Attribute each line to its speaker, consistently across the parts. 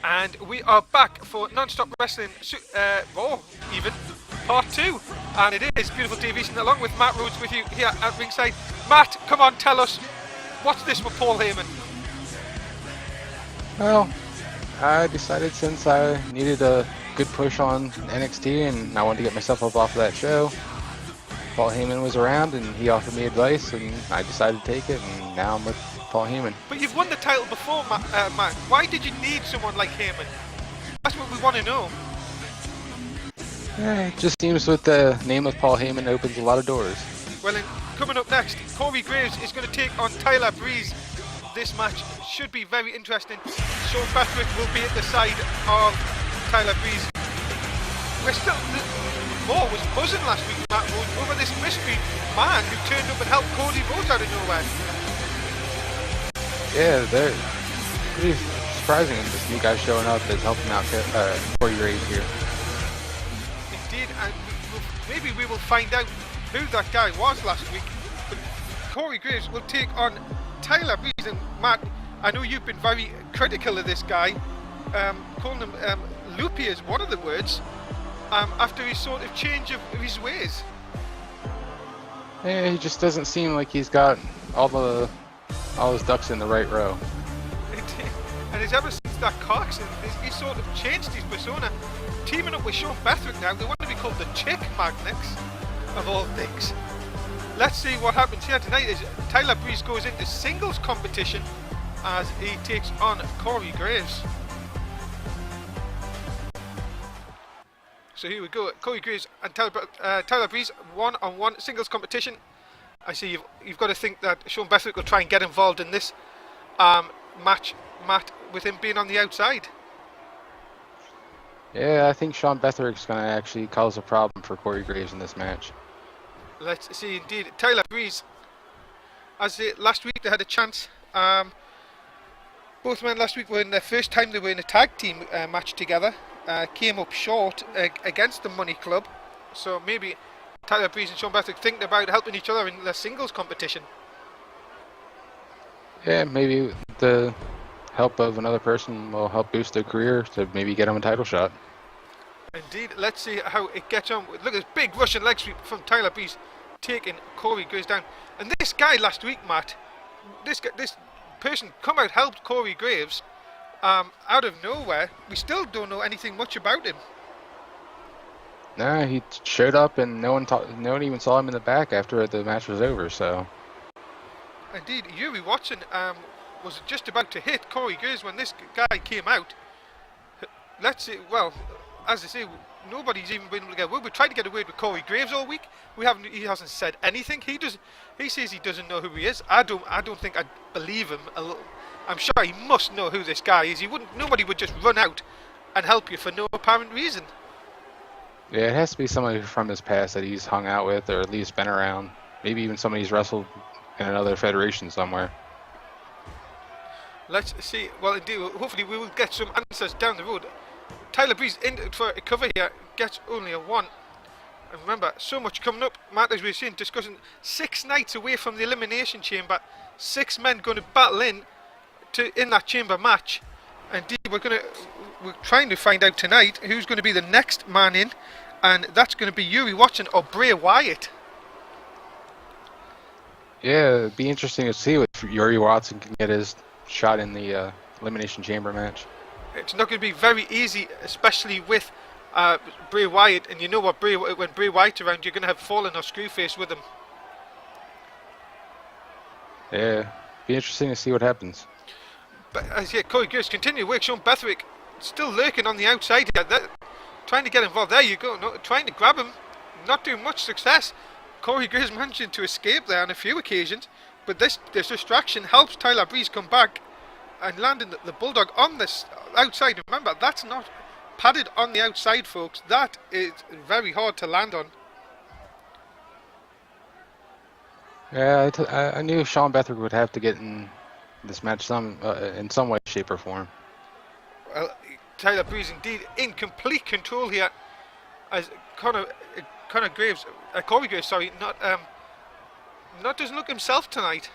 Speaker 1: And we are back for Non-Stop Wrestling Raw, even, part 2. And it is Beautiful Dave Easton along with Matt Rhodes with you here at ringside. Matt, come on, tell us, what's this with Paul Heyman?
Speaker 2: Well, I decided since I needed a good push on NXT and I wanted to get myself up off of that show, Paul Heyman was around and he offered me advice and I decided to take it, and now I'm with Paul Heyman.
Speaker 1: But you've won the title before, Matt. Why did you need someone like Heyman? That's what we want to know.
Speaker 2: Yeah, it just seems with the name of Paul Heyman opens a lot of doors.
Speaker 1: Well, then, coming up next, Corey Graves is going to take on Tyler Breeze. This match should be very interesting. Sean Patrick will be at the side of Tyler Breeze. Moore was buzzing last week, Matt Rhodes, over this mystery man who turned up and helped Cody Rhodes out of nowhere.
Speaker 2: Yeah, they're pretty surprising this new guy showing up is helping out Corey Graves here.
Speaker 1: Indeed, and maybe we will find out who that guy was last week. But Corey Graves will take on Tyler Breeze. And Matt, I know you've been very critical of this guy, calling him loopy is one of the words, after his sort of change of his ways.
Speaker 2: Yeah, he just doesn't seem like he's got all his ducks in the right row.
Speaker 1: And it's ever since that car accident, he sort of changed his persona. Teaming up with Sean Bethrick now, they want to be called the Chick Magnets, of all things. Let's see what happens here tonight as Tyler Breeze goes into singles competition as he takes on Corey Graves. So here we go, Corey Graves and Tyler Breeze, one-on-one singles competition. I see you've got to think that Sean Bethrick will try and get involved in this match, Matt, with him being on the outside.
Speaker 2: Yeah, I think Sean Bethrick's going to actually cause a problem for Corey Graves in this match.
Speaker 1: Let's see, indeed. Tyler Breeze, last week they had a chance. Both men last week were in their first time they were in a tag team match together. Came up short against the Money Club. So maybe Tyler Breeze and Sean Bethrick thinking about helping each other in their singles competition.
Speaker 2: Yeah, maybe the help of another person will help boost their career to maybe get them a title shot.
Speaker 1: Indeed, let's see how it gets on. Look at this big Russian leg sweep from Tyler Breeze taking Corey Graves down. And this guy last week, Matt, this person come out, helped Corey Graves out of nowhere. We still don't know anything much about him.
Speaker 2: Nah, he showed up and no one even saw him in the back after the match was over, so.
Speaker 1: Indeed, Yuri Watson was just about to hit Corey Graves when this guy came out. Let's see, well, as I say, nobody's even been able to get a word. We tried to get a word with Corey Graves all week. He hasn't said anything. He says he doesn't know who he is. I don't think I'd believe him. I'm sure he must know who this guy is. Nobody would just run out and help you for no apparent reason.
Speaker 2: Yeah, it has to be somebody from his past that he's hung out with or at least been around. Maybe even somebody he's wrestled in another federation somewhere.
Speaker 1: Let's see. Well, indeed, hopefully we will get some answers down the road. Tyler Breeze in for a cover here, gets only a 1. And remember, so much coming up. Matt, as we were saying, discussing 6 nights away from the Elimination Chamber. 6 men going to battle in that chamber match. Indeed, we're trying to find out tonight who's going to be the next man in, and that's going to be Yuri Watson or Bray Wyatt.
Speaker 2: Yeah, it'd be interesting to see if Yuri Watson can get his shot in the Elimination Chamber match.
Speaker 1: It's not going to be very easy, especially with Bray Wyatt, and you know what, when Bray Wyatt's around, you're going to have Fallen or Screwface with him.
Speaker 2: Yeah, be interesting to see what happens.
Speaker 1: But as yet, Corey Graves continue to work. Sean Bethrick still lurking on the outside here, trying to get involved. There you go, trying to grab him, not doing much success. Corey Graves managing to escape there on a few occasions, but this distraction helps Tyler Breeze come back and landing the Bulldog on this outside. Remember, that's not padded on the outside, folks. That is very hard to land on.
Speaker 2: Yeah, I knew Sean Bethrick would have to get in this match in some way, shape, or form.
Speaker 1: Well, Tyler Breeze indeed in complete control here, as Corey Graves, not doesn't look himself tonight.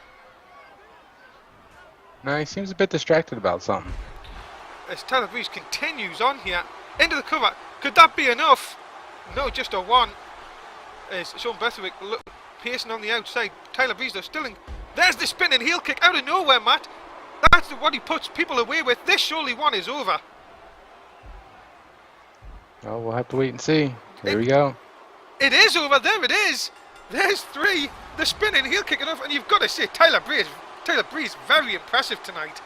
Speaker 2: No, he seems a bit distracted about something.
Speaker 1: as Tyler Breeze continues on here into the cover. Could that be enough? No, just a 1. As Sean Bethwick pacing on the outside. Tyler Breeze though still in. There's the spinning heel kick out of nowhere, Matt. That's what he puts people away with. This surely one is over.
Speaker 2: Oh, we'll have to wait and see. Here we go.
Speaker 1: It is over. There it is. There's 3. The spinning heel kick enough, and you've got to say Tyler Breeze, very impressive tonight.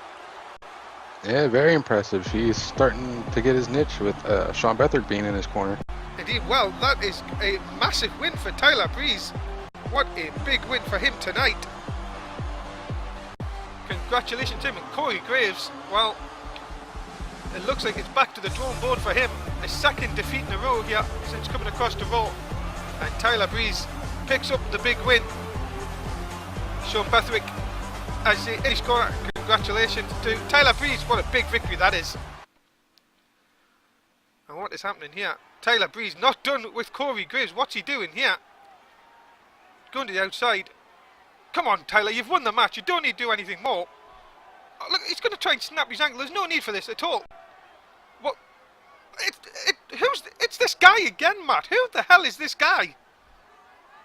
Speaker 2: Yeah, very impressive. He's starting to get his niche with Sean Bethard being in his corner.
Speaker 1: Indeed, well, that is a massive win for Tyler Breeze. What a big win for him tonight. Congratulations to him. And Corey Graves, well, it looks like it's back to the drawing board for him. A second defeat in a row here since coming across the Raw. And Tyler Breeze picks up the big win. Sean Bethwick, as the Eddie scorer, congratulations to Tyler Breeze. What a big victory that is. And what is happening here? Tyler Breeze not done with Corey Graves. What's he doing here? Going to the outside. Come on, Tyler, you've won the match. You don't need to do anything more. Oh, look, he's going to try and snap his ankle. There's no need for this at all. What? It's this guy again, Matt. Who the hell is this guy?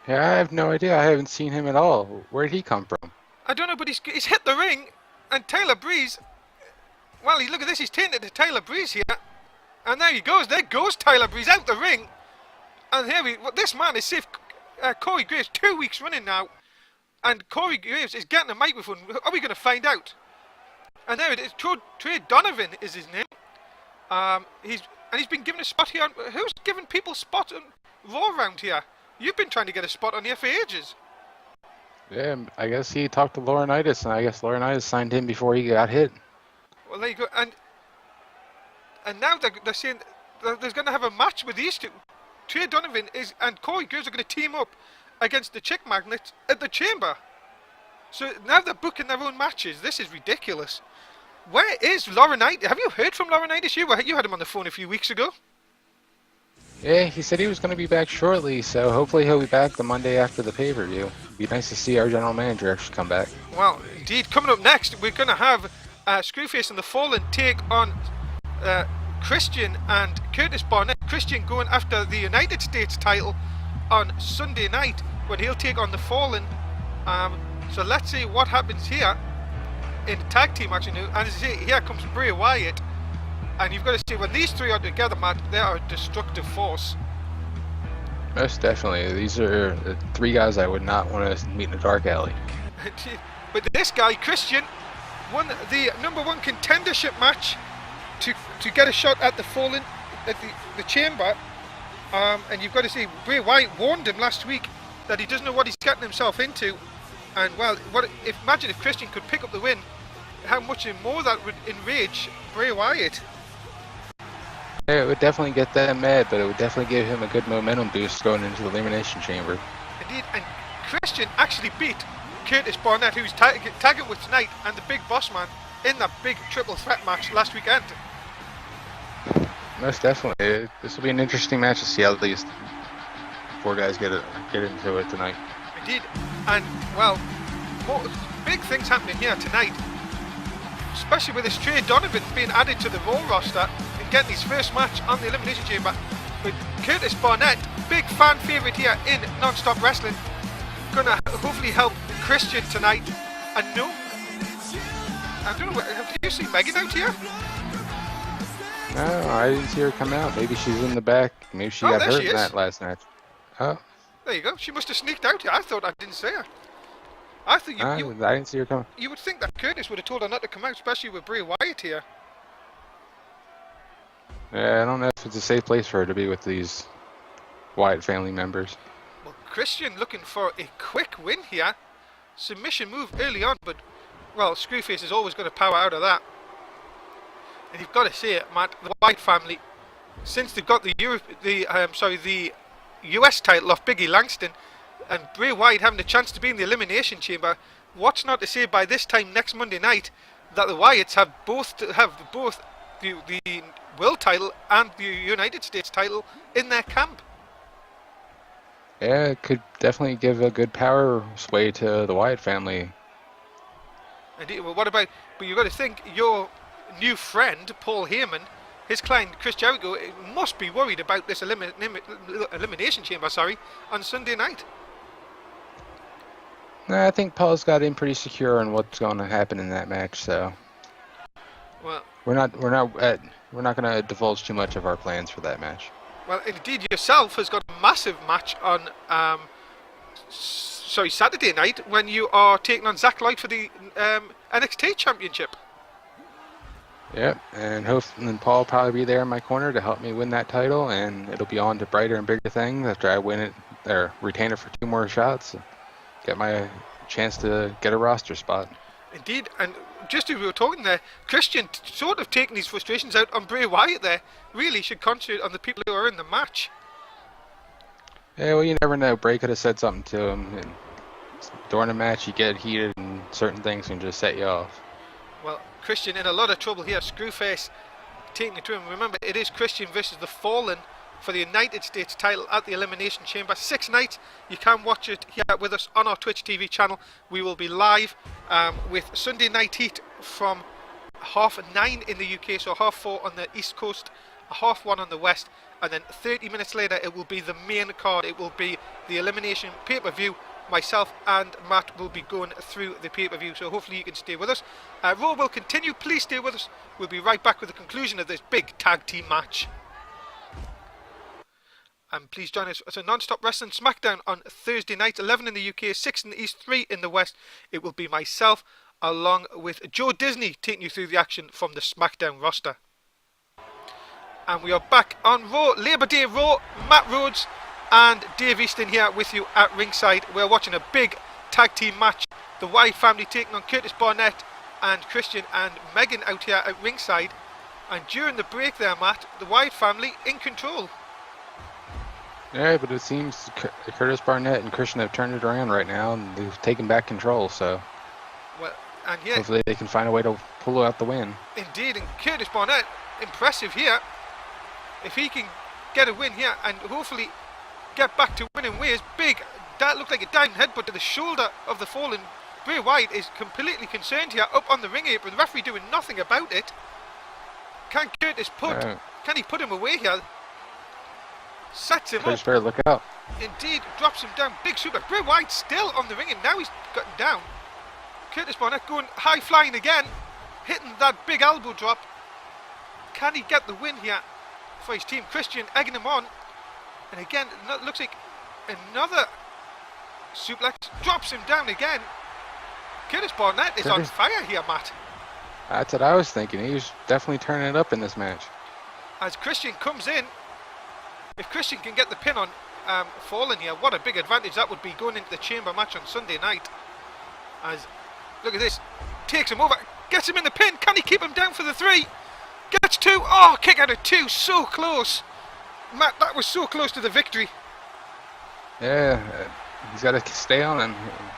Speaker 2: Yeah, I have no idea. I haven't seen him at all. Where'd he come from?
Speaker 1: I don't know, but he's hit the ring. And Tyler Breeze, well, look at this. He's tainted to Tyler Breeze here. And there he goes. There goes Tyler Breeze out the ring. And here this man is saved Corey Graves 2 weeks running now. And Corey Graves is getting a microphone. Are we going to find out? And there it is. Trey Donovan is his name. He's been given a spot here. Who's giving people spots on Raw around here? You've been trying to get a spot on here for ages.
Speaker 2: Yeah, I guess he talked to Laurinaitis, and I guess Laurinaitis signed him before he got hit.
Speaker 1: Well, there you go. And now they're saying there's going to have a match with these two. Trey Donovan and Corey Graves are going to team up against the Chick Magnets at the Chamber. So now they're booking their own matches. This is ridiculous. Where is Laurinaitis? Have you heard from Laurinaitis? You had him on the phone a few weeks ago.
Speaker 2: Yeah, he said he was going to be back shortly, so hopefully he'll be back the Monday after the pay-per-view. It'd be nice to see our general manager actually come back.
Speaker 1: Well, indeed. Coming up next, we're going to have Screwface and the Fallen take on Christian and Curtis Barnett. Christian going after the United States title on Sunday night when he'll take on the Fallen. So let's see what happens here in the tag team action. And as I say, here comes Bray Wyatt. And you've got to see, when these three are together, Matt, they are a destructive force.
Speaker 2: Most definitely. These are the 3 guys I would not want to meet in a dark alley.
Speaker 1: But this guy, Christian, won the #1 contendership match to get a shot at the Fallen, at the Chamber. And you've got to see, Bray Wyatt warned him last week that he doesn't know what he's getting himself into. And well, imagine if Christian could pick up the win, how much more that would enrage Bray Wyatt.
Speaker 2: Yeah, it would definitely get them mad, but it would definitely give him a good momentum boost going into the Elimination Chamber.
Speaker 1: Indeed, and Christian actually beat Curtis Barnett, who's tagging with tonight, and the Big Boss Man in that big triple threat match last weekend.
Speaker 2: Most definitely. This will be an interesting match to see how these 4 guys get into it tonight.
Speaker 1: Indeed, and well, big things happening here tonight, especially with this Trey Donovan being added to the Raw roster and getting his first match on the Elimination Chamber. With Curtis Barnett, big fan favourite here in Non-Stop Wrestling, gonna hopefully help Christian tonight. And no, I don't know, have you seen Megan out here?
Speaker 2: No, I didn't see her come out. Maybe she's in the back. Maybe she got hurt in that last match. Oh.
Speaker 1: There you go. She must have sneaked out here. I thought I didn't see her. I thought
Speaker 2: I didn't see her come.
Speaker 1: You would think that Curtis would have told her not to come out, especially with Bray Wyatt here.
Speaker 2: Yeah, I don't know if it's a safe place for her to be with these Wyatt family members.
Speaker 1: Well, Christian looking for a quick win here. Submission move early on, but well, Screwface is always going to power out of that. And you've got to say it, Matt. The Wyatt family, since they've got the US title off Biggie Langston, and Bray Wyatt having the chance to be in the Elimination Chamber, what's not to say by this time next Monday night that the Wyatts have both the World title and the United States title in their camp.
Speaker 2: Yeah, it could definitely give a good power sway to the Wyatt family.
Speaker 1: Indeed. Well, what about? But you've got to think, new friend, Paul Heyman, his client Chris Jericho, must be worried about this elimination chamber, on Sunday night.
Speaker 2: Nah, I think Paul's got in pretty secure on what's going to happen in that match, so
Speaker 1: Well,
Speaker 2: we're not going to divulge too much of our plans for that match.
Speaker 1: well, indeed, yourself has got a massive match on Saturday night when you are taking on Zack Lloyd for the NXT Championship.
Speaker 2: Yep, and Paul will probably be there in my corner to help me win that title, and it'll be on to brighter and bigger things after I win it or retain it for 2 more shots, get my chance to get a roster spot.
Speaker 1: Indeed, and just as we were talking there, Christian sort of taking his frustrations out on Bray Wyatt there, really should concentrate on the people who are in the match.
Speaker 2: Yeah, well, you never know. Bray could have said something to him, and during a match you get heated and certain things can just set you off.
Speaker 1: Well, Christian in a lot of trouble here. Screwface taking it to him. Remember, it is Christian versus the Fallen for the United States title at the Elimination Chamber. 6 nights. You can watch it here with us on our Twitch TV channel. We will be live with Sunday Night Heat from 9:30 in the UK, so 4:30 on the East Coast, 1:30 on the West, and then 30 minutes later it will be the main card. It will be the Elimination pay-per-view. Myself and Matt will be going through the pay-per-view, so hopefully you can stay with us. Raw will continue. Please stay with us. We'll be right back with the conclusion of this big tag team match. And please join us as a non-stop wrestling SmackDown on Thursday night, 11 in the UK, 6 in the East, 3 in the West. It will be myself along with Joe Disney taking you through the action from the SmackDown roster. And we are back on Raw, Labor Day Raw. Matt Rhodes and Dave Easton here with you at ringside. We're watching a big tag team match. The Wyatt family taking on Curtis Barnett and Christian and Megan out here at ringside. And during the break there, Matt, the Wyatt family in control.
Speaker 2: Yeah, but it seems Curtis Barnett and Christian have turned it around right now, and they've taken back control, so
Speaker 1: well, and yeah,
Speaker 2: hopefully they can find a way to pull out the win.
Speaker 1: Indeed, and Curtis Barnett, impressive here. If he can get a win here and hopefully get back to winning ways, big, that looked like a diving headbutt to the shoulder of the Fallen. Bray Wyatt is completely concerned here, up on the ring apron, the referee doing nothing about it. Can he put him away here? Sets him
Speaker 2: Curtis
Speaker 1: up.
Speaker 2: better look out.
Speaker 1: Indeed, drops him down, big super. Bray Wyatt still on the ring and now he's gotten down. Curtis Barnett going high flying again, hitting that big elbow drop. Can he get the win here for his team? Christian egging him on, and again looks like another suplex, drops him down again. Curtis Barnett is on fire here, Matt.
Speaker 2: That's what I was thinking. He was definitely turning it up in this match.
Speaker 1: As Christian comes in, if Christian can get the pin on Fallen here, what a big advantage that would be going into the chamber match on Sunday night. As, look at this, takes him over, gets him in the pin. Can he keep him down for the 3? Gets 2. Oh, kick out of 2, so close. Matt, that was so close to the victory.
Speaker 2: Yeah, he's got to stay on him.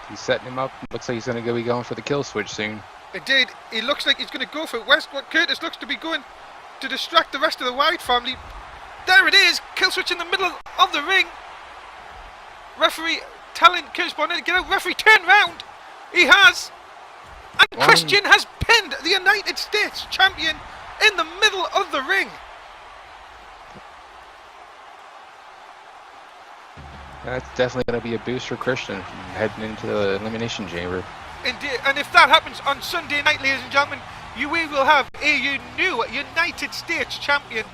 Speaker 2: He's setting him up. Looks like he's going to be going for the kill switch soon.
Speaker 1: Indeed, he looks like he's going to go for it. Curtis looks to be going to distract the rest of the Wyatt family. There it is, kill switch in the middle of the ring. Referee telling Curtis Barnett to get out. Referee turn round. He has. And Christian has pinned the United States champion in the middle of the ring.
Speaker 2: That's definitely going to be a boost for Christian heading into the Elimination Chamber.
Speaker 1: Indeed, and if that happens on Sunday night, ladies and gentlemen, we will have a new United States champion.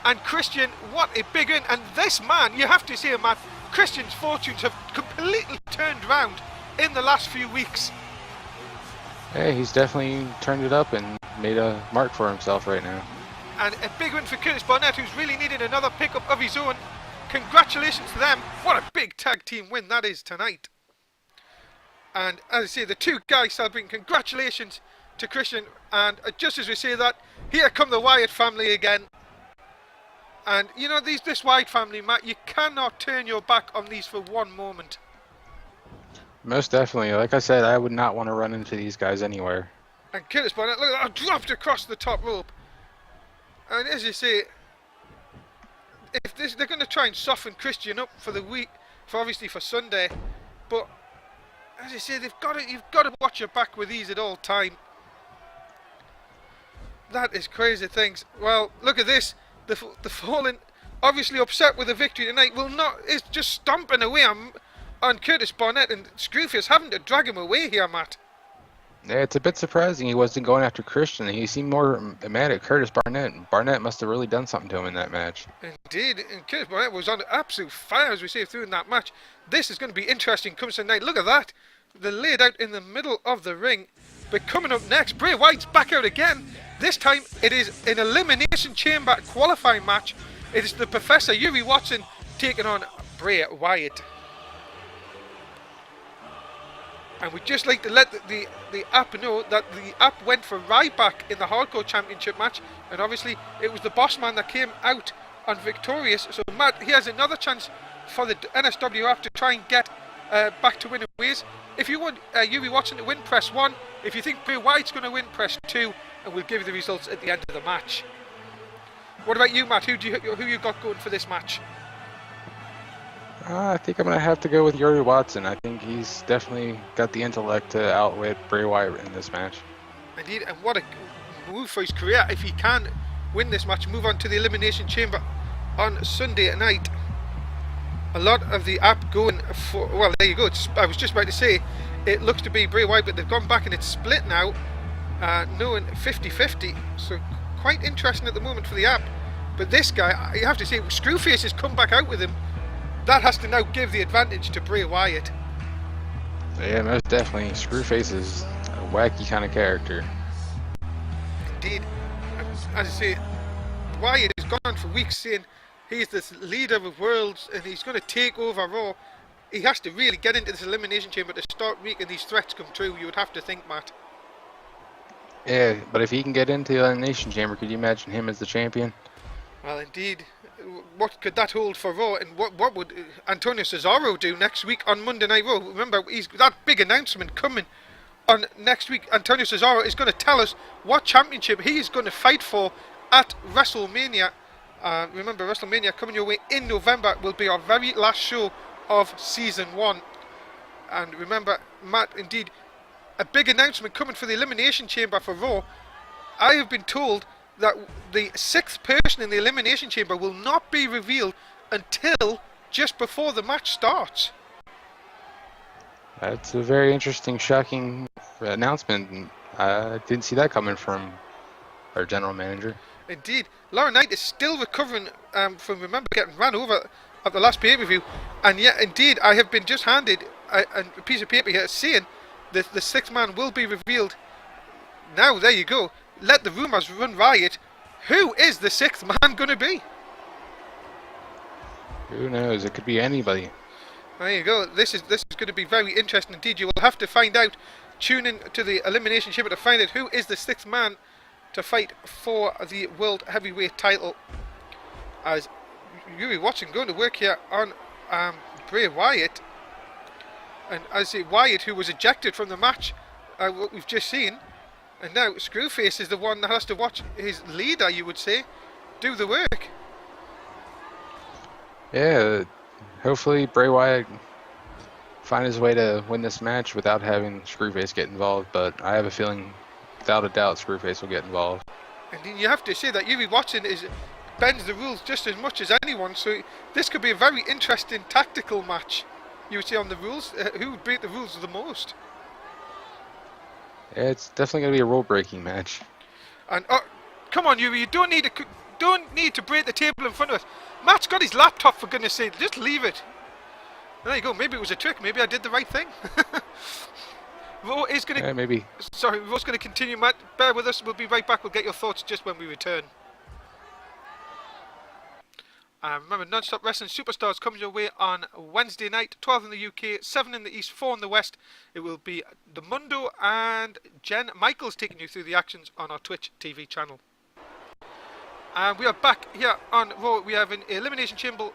Speaker 1: And Christian, what a big win. And this man, you have to say, Matt, Christian's fortunes have completely turned round in the last few weeks.
Speaker 2: Yeah, he's definitely turned it up and made a mark for himself right now.
Speaker 1: And a big win for Curtis Barnett, who's really needed another pickup of his own. Congratulations to them. What a big tag team win that is tonight. And as I say, the two guys celebrating. Congratulations to Christian. And just as we say that, here come the Wyatt family again. And you know, this Wyatt family, Matt, you cannot turn your back on these for one moment.
Speaker 2: Most definitely. Like I said, I would not want to run into these guys anywhere.
Speaker 1: And Curtis Barnett, look at that, dropped across the top rope. And as you say, if they're going to try and soften Christian up for the week, obviously for Sunday, but as you say, you've got to watch your back with these at all time. That is crazy things. Well, look at this. The Fallen, obviously upset with the victory tonight, is just stomping away on Curtis Barnett, and Screwface having to drag him away here, Matt.
Speaker 2: Yeah, it's a bit surprising he wasn't going after Christian. He seemed more mad at Curtis Barnett. Barnett must have really done something to him in that match.
Speaker 1: Indeed, and Curtis Barnett was on absolute fire, as we say, through in that match. This is going to be interesting come tonight. Look at that. They're laid out in the middle of the ring. But coming up next, Bray Wyatt's back out again. This time it is an Elimination Chamber qualifying match. It is the Professor Yuri Watson taking on Bray Wyatt. And we'd just like to let the app know that the app went for Ryback in the Hardcore Championship match, and obviously it was the Boss Man that came out on victorious. So Matt, he has another chance for the NSW app to try and get back to winning ways. If you want Yuri Watson to win, press 1. If you think Bray Wyatt's going to win, press 2, and we'll give you the results at the end of the match. What about you, Matt? Who you got going for this match?
Speaker 2: I think I'm going to have to go with Yuri Watson. I think he's definitely got the intellect to outwit Bray Wyatt in this match.
Speaker 1: Indeed, and what a move for his career. If he can win this match, move on to the Elimination Chamber on Sunday night. A lot of the app going for, well, there you go. I was just about to say, it looks to be Bray Wyatt, but they've gone back and it's split now, knowing 50-50. So quite interesting at the moment for the app. But this guy, you have to say, Screwface has come back out with him. That has to now give the advantage to Bray Wyatt.
Speaker 2: Yeah, most definitely. Screwface is a wacky kind of character.
Speaker 1: Indeed. As I say, Wyatt has gone on for weeks saying he's the leader of worlds and he's going to take over Raw. He has to really get into this Elimination Chamber to start making these threats come true, you would have to think, Matt.
Speaker 2: Yeah, but if he can get into the Elimination Chamber, could you imagine him as the champion?
Speaker 1: Well, indeed. What could that hold for Raw, and what would Antonio Cesaro do next week on Monday Night Raw? Remember, he's that big announcement coming on next week. Antonio Cesaro is going to tell us what championship he is going to fight for at WrestleMania. Remember, WrestleMania coming your way in November will be our very last show of Season 1. And remember, Matt, indeed, a big announcement coming for the Elimination Chamber for Raw. I have been told that the 6th person in the Elimination Chamber will not be revealed until just before the match starts.
Speaker 2: That's a very interesting, shocking announcement. I didn't see that coming from our general manager.
Speaker 1: Indeed. Lauren Knight is still recovering from, remember, getting ran over at the last pay-per-view. And yet, indeed, I have been just handed a piece of paper here saying that the 6th man will be revealed. Now, there you go. Let the rumours run riot. Who is the 6th man going to be?
Speaker 2: Who knows? It could be anybody.
Speaker 1: There you go. This is going to be very interesting indeed. You will have to find out. Tune in to the Elimination Chamber to find out who is the 6th man to fight for the World Heavyweight title. As Yuri Watson going to work here on Bray Wyatt. And as Wyatt, who was ejected from the match, what we've just seen. And now Screwface is the one that has to watch his leader, you would say, do the work.
Speaker 2: Yeah, hopefully Bray Wyatt find his way to win this match without having Screwface get involved, but I have a feeling, without a doubt, Screwface will get involved.
Speaker 1: And you have to say that Yuri Watson bends the rules just as much as anyone, so this could be a very interesting tactical match. You would say on the rules, who would break the rules the most?
Speaker 2: Yeah, it's definitely going to be a rule-breaking match.
Speaker 1: And come on, Yuri, you don't need to break the table in front of us. Matt's got his laptop, for goodness sake. Just leave it. There you go. Maybe it was a trick. Maybe I did the right thing. Raw is going to.
Speaker 2: Yeah, maybe.
Speaker 1: Sorry, Raw's going to continue. Matt, bear with us. We'll be right back. We'll get your thoughts just when we return. Remember, Non-Stop Wrestling Superstars comes your way on Wednesday night, 12 in the UK, 7 in the East, 4 in the West. It will be the Mundo and Jen Michaels taking you through the actions on our Twitch TV channel. And we are back here on Raw. We have an Elimination Chamber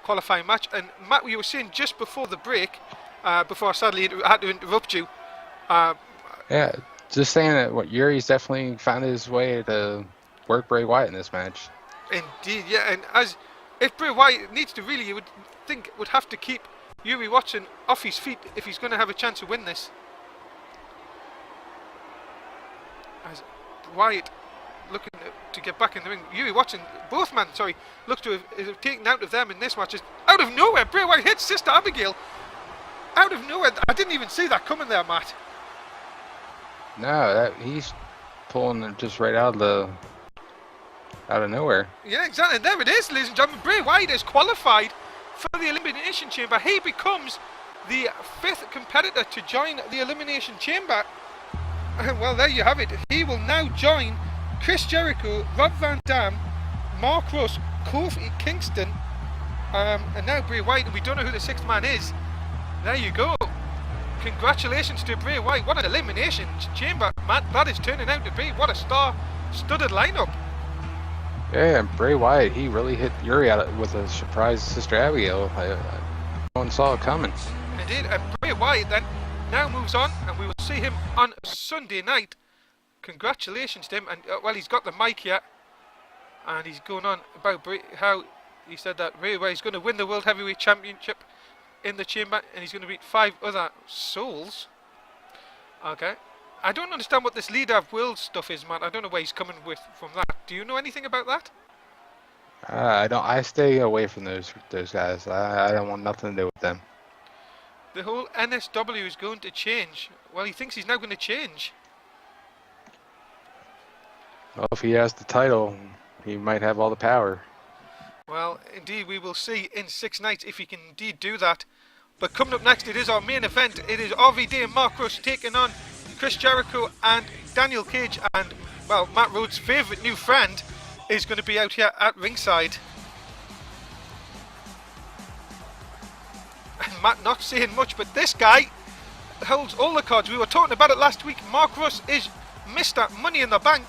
Speaker 1: qualifying match. And Matt, you were saying just before the break, before I sadly had to interrupt you.
Speaker 2: Yeah, just saying that Yuri's definitely found his way to work Bray Wyatt in this match.
Speaker 1: Indeed, yeah, and if Bray Wyatt needs to really, you would think would have to keep Yuri Watson off his feet if he's going to have a chance to win this. Wyatt looking to get back in the ring. You watching both men, sorry, look to have taken out of them in this match. Just out of nowhere, Bray Wyatt hits Sister Abigail. Out of nowhere. I didn't even see that coming there, Matt.
Speaker 2: No, he's pulling it just right out of nowhere.
Speaker 1: Yeah, exactly. And there it is, ladies and gentlemen. Bray Wyatt is qualified for the Elimination Chamber. He becomes the 5th competitor to join the Elimination Chamber. And well, there you have it. He will now join Chris Jericho, Rob Van Dam, Mark Russ, Kofi Kingston, and now Bray Wyatt. And we don't know who the 6th man is. There you go. Congratulations to Bray Wyatt. What an Elimination Chamber, Matt. That is turning out to be. What a star-studded lineup.
Speaker 2: Yeah, and Bray Wyatt, he really hit Yuri out with a surprise Sister Abigail. No one saw it coming.
Speaker 1: Indeed, and Bray Wyatt then now moves on, and we will see him on Sunday night. Congratulations to him, and well, he's got the mic here, and he's going on about how he said that Bray Wyatt is going to win the World Heavyweight Championship in the chamber, and he's going to beat 5 other souls. Okay. I don't understand what this leader of world stuff is, Matt. I don't know where he's coming from that. Do you know anything about that?
Speaker 2: I don't. I stay away from those guys. I don't want nothing to do with them.
Speaker 1: The whole NSW is going to change. Well, he thinks he's now going to change.
Speaker 2: Well, if he has the title, he might have all the power.
Speaker 1: Well, indeed, we will see in 6 nights if he can indeed do that. But coming up next, it is our main event. It is RVD and Mark Rush taking on Chris Jericho and Daniel Cage, and well, Matt Rhodes' favourite new friend is going to be out here at ringside. And Matt not saying much, but this guy holds all the cards. We were talking about it last week. Mark Rush is Mr. Money in the Bank,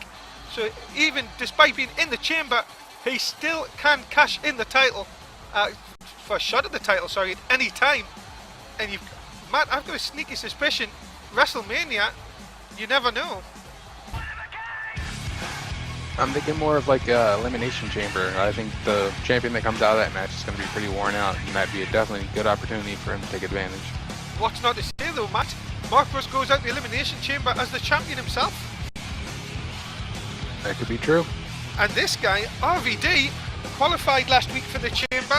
Speaker 1: so even despite being in the chamber, he still can cash in the title, for a shot at the title, sorry, at any time. And Matt, I've got a sneaky suspicion WrestleMania, you never know.
Speaker 2: I'm thinking more of like a Elimination Chamber. I think the champion that comes out of that match is going to be pretty worn out, and that'd be definitely a good opportunity for him to take advantage.
Speaker 1: What's not to say though, Matt? Mark Rush goes out the Elimination Chamber as the champion himself.
Speaker 2: That could be true.
Speaker 1: And this guy, RVD, qualified last week for the chamber.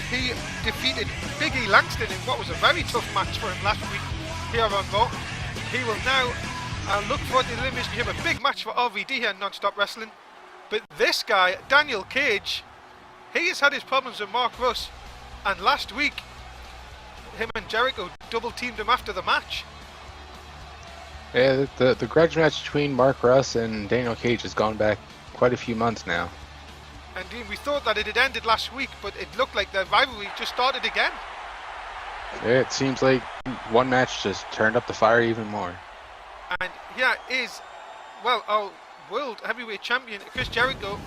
Speaker 1: He defeated Big E Langston in what was a very tough match for him last week here on Raw. He will now look for the Elimination Chamber. A big match for RVD here in Non-Stop Wrestling. But this guy, Daniel Cage, he has had his problems with Mark Rush. And last week, him and Jericho double teamed him after the match.
Speaker 2: Yeah, the grudge match between Mark Russ and Daniel Cage has gone back quite a few months now.
Speaker 1: And we thought that it had ended last week, but it looked like the rivalry just started again.
Speaker 2: Yeah, it seems like one match just turned up the fire even more.
Speaker 1: And here is, well, our World Heavyweight Champion, Chris Jericho,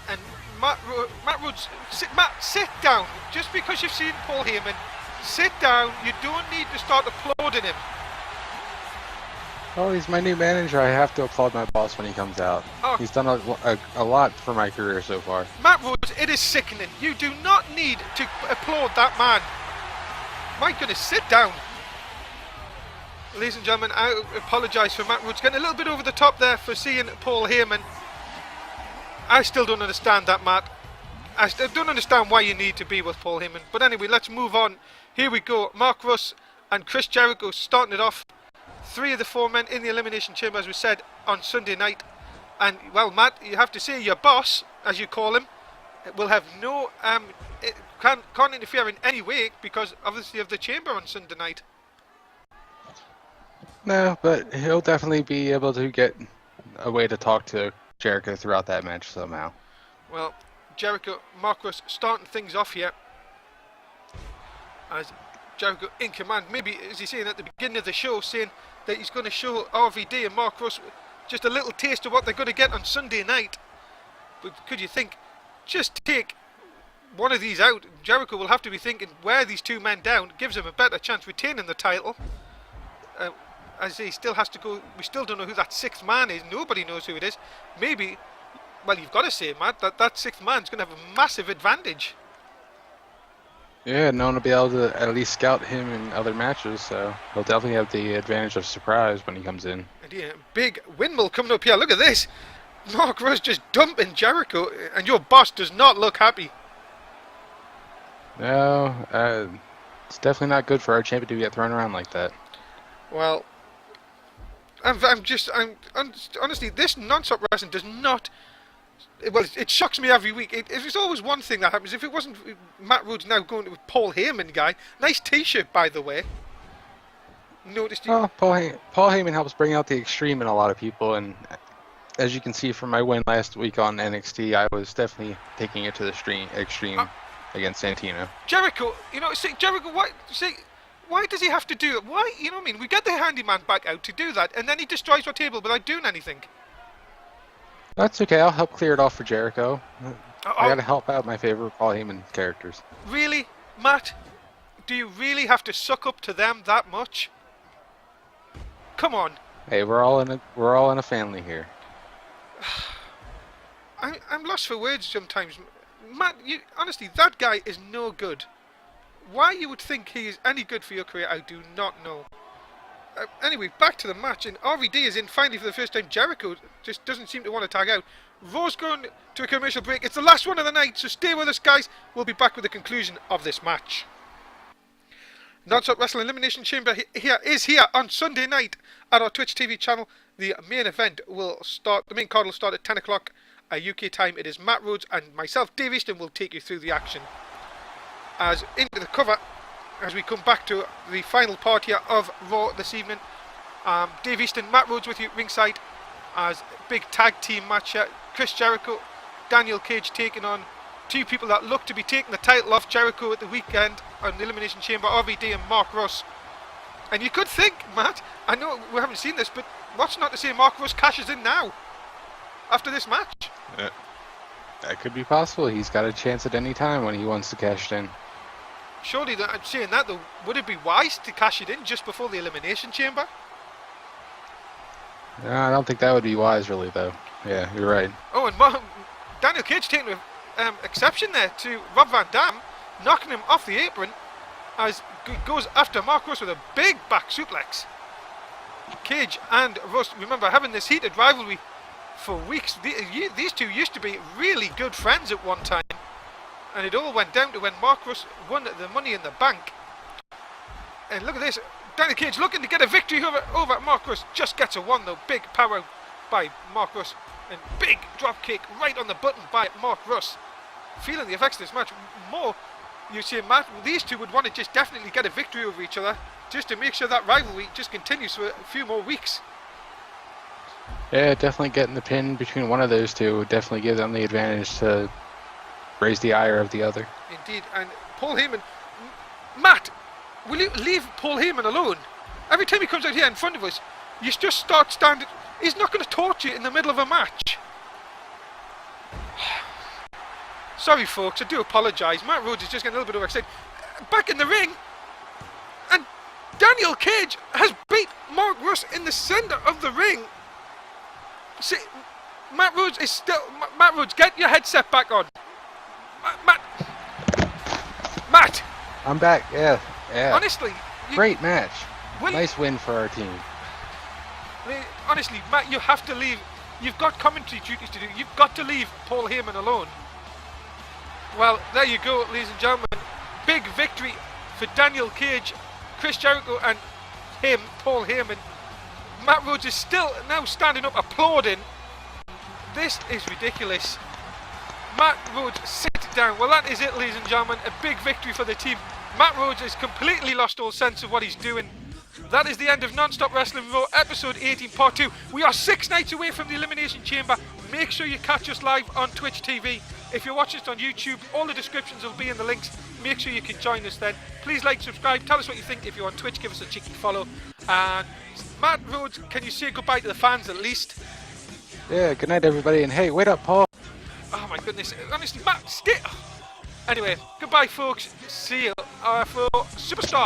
Speaker 1: and Matt Rhodes. Matt, sit down. Just because you've seen Paul Heyman, sit down. You don't need to start applauding him.
Speaker 2: Oh, he's my new manager. I have to applaud my boss when he comes out.
Speaker 1: Oh.
Speaker 2: He's done a lot for my career so far.
Speaker 1: Matt Rhodes, it is sickening. You do not need to applaud that man. My goodness, sit down. Ladies and gentlemen, I apologise for Matt Rhodes getting a little bit over the top there for seeing Paul Heyman. I still don't understand that, Matt. I still don't understand why you need to be with Paul Heyman. But anyway, let's move on. Here we go. Mark Russ and Chris Jericho starting it off. 3 of the 4 men in the Elimination Chamber, as we said, on Sunday night. And, well, Matt, you have to say your boss, as you call him, will have no, can't interfere in any way because, obviously, of the chamber on Sunday night.
Speaker 2: No, but he'll definitely be able to get a way to talk to Jericho throughout that match somehow.
Speaker 1: Well, Jericho, Mark Russ starting things off here. As Jericho in command, maybe, as he's saying at the beginning of the show, saying that he's going to show RVD and Mark Russ just a little taste of what they're going to get on Sunday night. But could you think, just take one of these out, Jericho will have to be thinking, wear these 2 men down, gives him a better chance retaining the title. As he still has to go, we still don't know who that 6th man is, nobody knows who it is. Maybe, well, you've got to say, Matt, that 6th man's going to have a massive advantage.
Speaker 2: Yeah, no one will be able to at least scout him in other matches, so he'll definitely have the advantage of surprise when he comes in.
Speaker 1: And yeah, big windmill coming up here. Look at this. Mark Rose just dumping Jericho, and your boss does not look happy.
Speaker 2: No, it's definitely not good for our champion to get thrown around like that.
Speaker 1: Well, honestly, this non-stop wrestling does not. Well, it shocks me every week. There's always one thing that happens. If it wasn't Matt Rhodes now going to Paul Heyman guy, nice T-shirt by the way. Noticed you?
Speaker 2: Well, Paul Heyman helps bring out the extreme in a lot of people, and as you can see from my win last week on NXT, I was definitely taking it to the extreme against Santino.
Speaker 1: Jericho, Jericho, why does he have to do it? Why, what I mean? We get the handyman back out to do that, and then he destroys our table without doing anything.
Speaker 2: That's okay, I'll help clear it off for Jericho. I gotta help out my favorite Paul Heyman characters.
Speaker 1: Really, Matt? Do you really have to suck up to them that much? Come on.
Speaker 2: Hey, we're all in a family here.
Speaker 1: I'm lost for words sometimes. Matt, honestly, that guy is no good. Why you would think he is any good for your career, I do not know. Anyway, back to the match, and RVD is in finally for the first time. Jericho just doesn't seem to want to tag out. Raw's going to a commercial break. It's the last one of the night, so stay with us, guys. We'll be back with the conclusion of this match. Non-Stop Wrestling Elimination Chamber is here on Sunday night at our Twitch TV channel. The main event will start. The main card will start at 10 o'clock UK time. It is Matt Rhodes and myself, Dave Easton, will take you through the action. As into the cover, as we come back to the final part here of Raw this evening. Dave Easton, Matt Rhodes with you ringside as big tag team match here. Chris Jericho, Daniel Cage taking on two people that look to be taking the title off Jericho at the weekend on the Elimination Chamber, RVD and Mark Russ. And you could think, Matt, I know we haven't seen this, but what's not to say Mark Russ cashes in now after this match?
Speaker 2: That could be possible. He's got a chance at any time when he wants to cash it in.
Speaker 1: Surely, I'm saying that though, would it be wise to cash it in just before the Elimination Chamber?
Speaker 2: No, I don't think that would be wise, really, though. Yeah, you're right.
Speaker 1: Oh, and Daniel Cage taking exception there to Rob Van Dam, knocking him off the apron as he goes after Mark Russ with a big back suplex. Cage and Russ, remember, having this heated rivalry for weeks. These two used to be really good friends at one time, and it all went down to when Mark Russ won the Money in the Bank. And look at this, Daniel Cage looking to get a victory over Mark Russ, just gets a one though. Big power by Mark Russ, and big drop kick right on the button by Mark Russ. Feeling the effects of this match more, you see, Matt, these two would want to just definitely get a victory over each other, just to make sure that rivalry just continues for a few more weeks.
Speaker 2: Yeah, definitely getting the pin between one of those two would definitely give them the advantage to raise the ire of the other.
Speaker 1: Indeed, and Paul Heyman, Matt, will you leave Paul Heyman alone? Every time he comes out here in front of us, you just start standing. He's not going to torture you in the middle of a match. Sorry folks, I do apologise. Matt Rhodes is just getting a little bit overexcited. Back in the ring, and Daniel Cage has beat Mark Russ in the centre of the ring. See, Matt Rhodes is still... Matt Rhodes, get your headset back on. Matt!
Speaker 2: I'm back, yeah.
Speaker 1: Honestly...
Speaker 2: Great match. Nice win for our team.
Speaker 1: I mean, honestly, Matt, you have to leave. You've got commentary duties to do. You've got to leave Paul Heyman alone. Well, there you go, ladies and gentlemen. Big victory for Daniel Cage, Chris Jericho and him, Paul Heyman. Matt Rhodes is still now standing up applauding. This is ridiculous. Matt Rhodes, sit down. Well, that is it, ladies and gentlemen. A big victory for the team. Matt Rhodes has completely lost all sense of what he's doing. That is the end of Non-Stop Wrestling Raw, episode 18, part 2. We are 6 nights away from the Elimination Chamber. Make sure you catch us live on Twitch TV. If you're watching us on YouTube, all the descriptions will be in the links. Make sure you can join us then. Please like, subscribe, tell us what you think. If you're on Twitch, give us a cheeky follow. And Matt Rhodes, can you say goodbye to the fans at least?
Speaker 2: Yeah, good night everybody, and hey, wait up, Paul.
Speaker 1: Oh my goodness, honestly, Matt, stay. Anyway, goodbye folks. See you for Superstar.